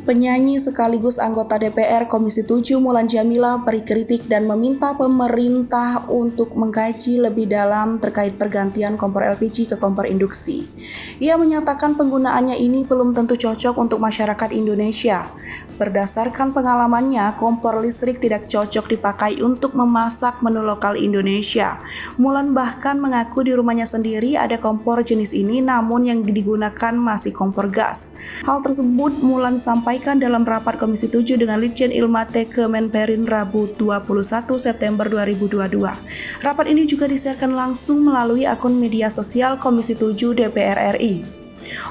Penyanyi sekaligus anggota DPR Komisi 7 Mulan Jameela beri kritik dan meminta pemerintah untuk mengkaji lebih dalam terkait pergantian kompor LPG ke kompor induksi. Ia menyatakan penggunaannya ini belum tentu cocok untuk masyarakat Indonesia. Berdasarkan pengalamannya, kompor listrik tidak cocok dipakai untuk memasak menu lokal Indonesia. Mulan bahkan mengaku di rumahnya sendiri ada kompor jenis ini, namun yang digunakan masih kompor gas. Hal tersebut Mulan sampaikan dalam rapat Komisi 7 dengan Litjen Ilmate Kemenperin Rabu 21 September 2022. Rapat ini juga disiarkan langsung melalui akun media sosial Komisi 7 DPR RI.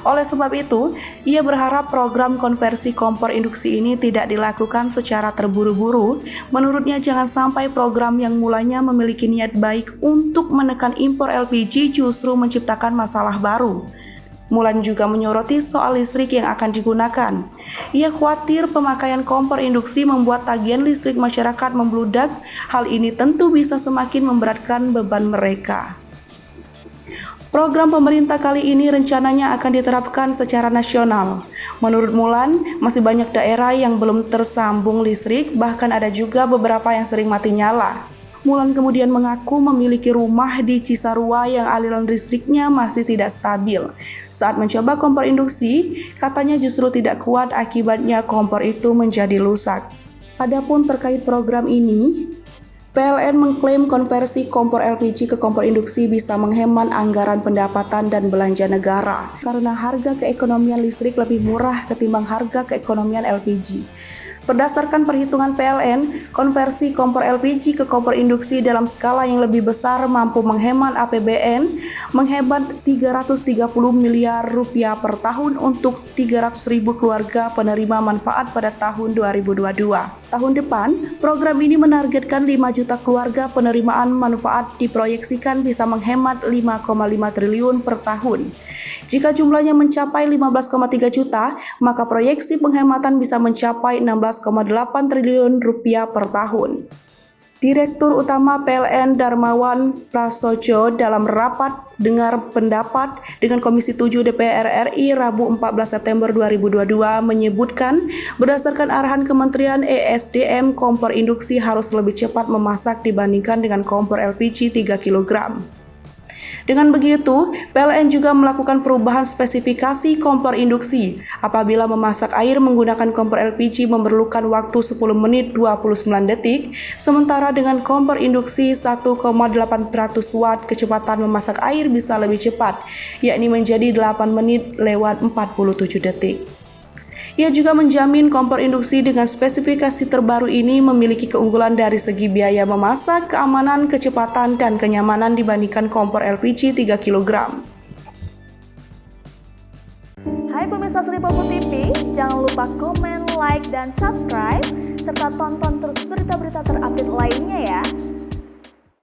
Oleh sebab itu, ia berharap program konversi kompor induksi ini tidak dilakukan secara terburu-buru. Menurutnya jangan sampai program yang mulanya memiliki niat baik untuk menekan impor LPG justru menciptakan masalah baru. Mulan juga menyoroti soal listrik yang akan digunakan. Ia khawatir pemakaian kompor induksi membuat tagihan listrik masyarakat membludak. Hal ini tentu bisa semakin memberatkan beban mereka. Program pemerintah kali ini rencananya akan diterapkan secara nasional. Menurut Mulan, masih banyak daerah yang belum tersambung listrik, bahkan ada juga beberapa yang sering mati nyala. Mulan kemudian mengaku memiliki rumah di Cisarua yang aliran listriknya masih tidak stabil. Saat mencoba kompor induksi, katanya justru tidak kuat akibatnya kompor itu menjadi rusak. Adapun terkait program ini, PLN mengklaim konversi kompor LPG ke kompor induksi bisa menghemat anggaran pendapatan dan belanja negara karena harga keekonomian listrik lebih murah ketimbang harga keekonomian LPG. Berdasarkan perhitungan PLN, konversi kompor LPG ke kompor induksi dalam skala yang lebih besar mampu menghemat APBN, menghemat 330 miliar rupiah per tahun untuk 300.000 keluarga penerima manfaat pada tahun 2022. Tahun depan, program ini menargetkan 5 juta keluarga penerimaan manfaat diproyeksikan bisa menghemat 5,5 triliun per tahun. Jika jumlahnya mencapai 15,3 juta, maka proyeksi penghematan bisa mencapai 16,8 triliun rupiah per tahun. Direktur Utama PLN Darmawan Prasojo dalam rapat dengar pendapat dengan Komisi 7 DPR RI Rabu 14 September 2022 menyebutkan berdasarkan arahan Kementerian ESDM kompor induksi harus lebih cepat memasak dibandingkan dengan kompor LPG 3 kg. Dengan begitu, PLN juga melakukan perubahan spesifikasi kompor induksi. Apabila memasak air menggunakan kompor LPG memerlukan waktu 10 menit 29 detik, sementara dengan kompor induksi 1,800 watt kecepatan memasak air bisa lebih cepat, yakni menjadi 8 menit lewat 47 detik. Ia juga menjamin kompor induksi dengan spesifikasi terbaru ini memiliki keunggulan dari segi biaya memasak, keamanan, kecepatan, dan kenyamanan dibandingkan kompor LPG 3 kg. Hai pemirsa Sri Popo TV, jangan lupa komen, like, dan subscribe, serta tonton terus berita-berita terupdate lainnya ya.